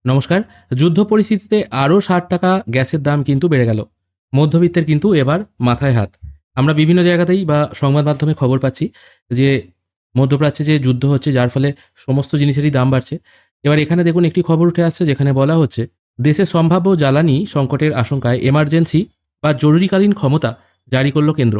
নমস্কার। যুদ্ধ পরিস্থিতিতে আরও ৬০ টাকা গ্যাসের দাম কিন্তু বেড়ে গেল। মধ্যবিত্তের কিন্তু এবার মাথায় হাত। আমরা বিভিন্ন জায়গাতেই বা সংবাদ মাধ্যমে খবর পাচ্ছি যে মধ্যপ্রাচ্যে যে যুদ্ধ হচ্ছে, যার ফলে সমস্ত জিনিসেরই দাম বাড়ছে। এবার এখানে দেখুন একটি খবর উঠে আসছে, যেখানে বলা হচ্ছে দেশের সম্ভাব্য জ্বালানি সংকটের আশঙ্কায় এমার্জেন্সি বা জরুরিকালীন ক্ষমতা জারি করল কেন্দ্র।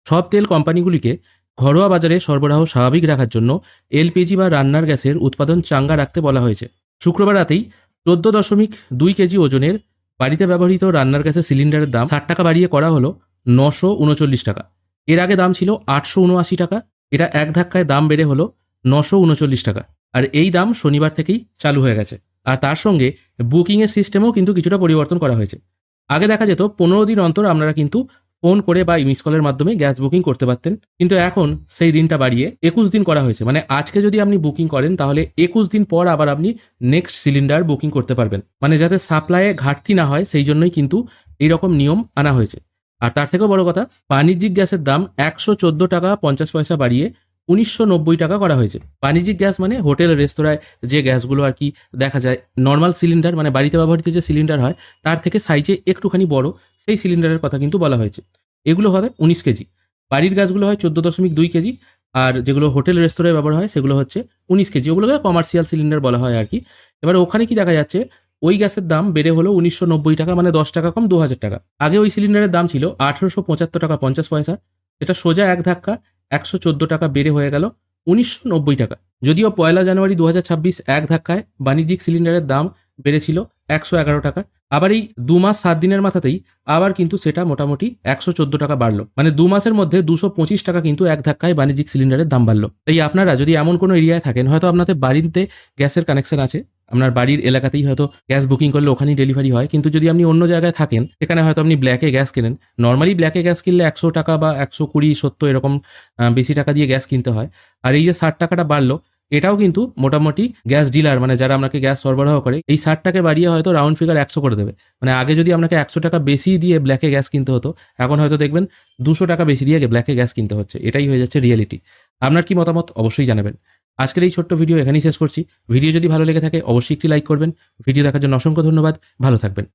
সব তেল কোম্পানিগুলিকে ঘরোয়া বাজারে সরবরাহ স্বাভাবিক রাখার জন্য এলপিজি বা রান্নার গ্যাসের উৎপাদন চাঙ্গা রাখতে বলা হয়েছে। শুক্রবার রাতেই 14.2 কেজি ওজনের বাড়িতে ব্যবহৃত রান্নার গ্যাসের সিলিন্ডারের দাম ৬০ টাকা বাড়িয়ে করা হলো ৯৩৯ টাকা। এর আগে দাম ছিল ৮৭৯ টাকা। এটা এক ধাক্কায় দাম বেড়ে হলো ৯৩৯ টাকা। আর এই দাম শনিবার থেকেই চালু হয়ে গেছে। আর তার সঙ্গে বুকিংয়ের সিস্টেমেও কিন্তু কিছুটা পরিবর্তন করা হয়েছে। আগে দেখা যেত ১৫ দিন অন্তর আপনারা কিন্তু ফোন করে বা মিস কলের মাধ্যমে গ্যাস বুকিং করতে পারতেন, কিন্তু এখন সেই দিনটা বাড়িয়ে ২১ দিন করা হয়েছে। মানে আজকে যদি আপনি বুকিং করেন, তাহলে ২১ দিন পর আবার আপনি নেক্সট সিলিন্ডার বুকিং করতে পারবেন। মানে যাতে সাপ্লাইয়ে ঘাটতি না হয়, সেই জন্যই কিন্তু এইরকম নিয়ম আনা হয়েছে। আর তার থেকেও বড় কথা, বাণিজ্যিক গ্যাসের দাম ১১৪ টাকা ৫০ পয়সা বাড়িয়ে ১৯৯০ টাকা করা হয়েছে। বাণিজ্যিক গ্যাস মানে হোটেল রেস্তোরাঁয় যে গ্যাসগুলো আর কি দেখা যায়, নর্মাল সিলিন্ডার মানে বাড়িতে ব্যবহৃত যে সিলিন্ডার হয় তার থেকে সাইজে একটুখানি বড়, সেই সিলিন্ডারের কথা কিন্তু বলা হয়েছে। এগুলো হয় ১৯ কেজি, বাড়ির গ্যাসগুলো হয় ১৪.২ কেজি, আর যেগুলো হোটেল রেস্তোরাঁয় ব্যবহার হয় সেগুলো হচ্ছে ১৯ কেজি। ওগুলোকে কমার্শিয়াল সিলিন্ডার বলা হয় আর কি। এবার ওখানে কি দেখা যাচ্ছে, ওই গ্যাসের দাম বেড়ে হলো ১৯৯০ টাকা, মানে ১০ টাকা কম ২০০০ টাকা। আগে ওই সিলিন্ডারের দাম ছিল ১৮৭৫ টাকা ৫০ পয়সা। এটা সোজা এক ধাক্কা ১১৪ টাকা বেড়ে হয়ে গেল ১৯৯০ টাকা। যদিও ১লা জানুয়ারি ২০২৬ এক ধাক্কায় বাণিজ্যিক সিলিন্ডারের দাম বেড়েছিল ১১১ টাকা। আবার এই ২ মাস ৭ দিনের মাথাতেই আবার কিন্তু সেটা মোটামুটি ১১৪ টাকা বাড়লো। মানে ২ মাসের মধ্যে ২২৫ টাকা কিন্তু এক ধাক্কায় বাণিজ্যিক সিলিন্ডারের দাম বাড়লো। তাই আপনারা যদি এমন কোনো এরিয়ায় থাকেন, হয়তো আপনাদের বাড়িতে গ্যাসের কানেকশন আছে, আপনার বাড়ির এলাকাতেই হয়তো গ্যাস বুকিং করলে ওখানেই ডেলিভারি হয়, কিন্তু যদি আপনি অন্য জায়গায় থাকেন, সেখানে হয়তো আপনি ব্ল্যাকে গ্যাস কেনেন। নর্মালি ব্ল্যাকে গ্যাস কিনলে ১০০ টাকা বা ১২০, ৭০ এরকম বেশি টাকা দিয়ে গ্যাস কিনতে হয়। আর এই যে ৬০ টাকাটা বাড়লো, এটাও কিন্তু মোটামুটি গ্যাস ডিলার মানে যারা আপনাকে গ্যাস সরবরাহ করে, এই ৬০ টাকা বাড়িয়ে হয়তো রাউন্ড ফিগার ১০০ করে দেবে। মানে আগে যদি আপনাকে ১০০ টাকা বেশি দিয়ে ব্ল্যাকে গ্যাস কিনতে হতো, এখন হয়তো দেখবেন ২০০ টাকা বেশি দিয়ে ব্ল্যাকে গ্যাস কিনতে হচ্ছে। এটাই হয়ে যাচ্ছে রিয়েলিটি। আপনার কি মতামত অবশ্যই জানাবেন। আজকের এই ছোট্ট ভিডিও এখানেই শেষ করছি। ভিডিও যদি ভালো লেগে থাকে অবশ্যই একটি লাইক করবেন। ভিডিও দেখার জন্য অসংখ্য ধন্যবাদ। ভালো থাকবেন।